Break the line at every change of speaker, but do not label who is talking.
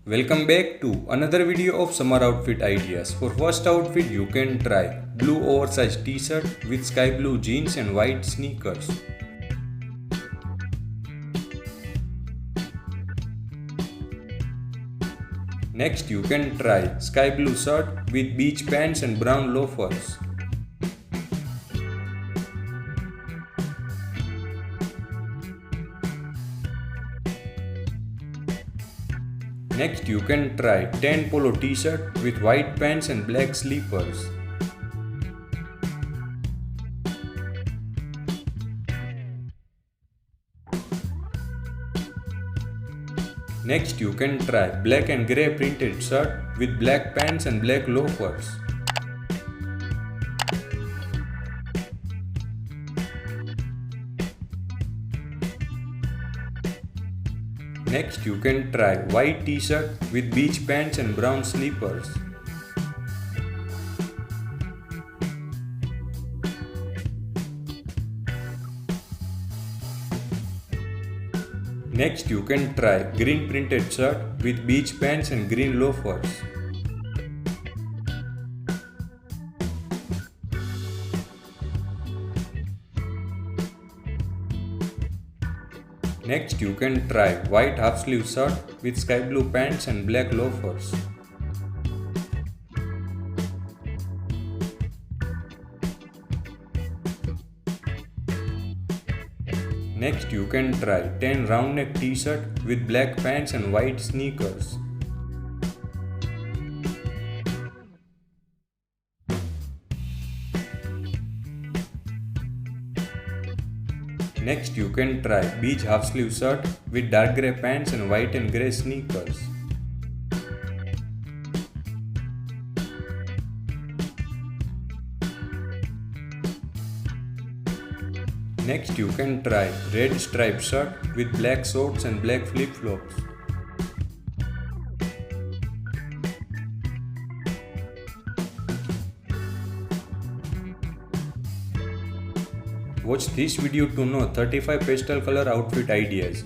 Welcome back to another video of summer outfit ideas. For first outfit you can try blue oversized t-shirt with sky blue jeans and white sneakers. Next you can try sky blue shirt with beach pants and brown loafers. Next you can try tan polo t-shirt with white pants and black slippers. Next you can try black and grey printed shirt with black pants and black loafers. Next you can try white t-shirt with beach pants and brown slippers. Next you can try green printed shirt with beach pants and green loafers. Next you can try white half sleeve shirt with sky blue pants and black loafers. Next you can try tan round neck t-shirt with black pants and white sneakers. Next you can try beach half sleeve shirt with dark grey pants and white and grey sneakers. Next you can try red striped shirt with black shorts and black flip-flops. Watch this video to know 35 pastel color outfit ideas.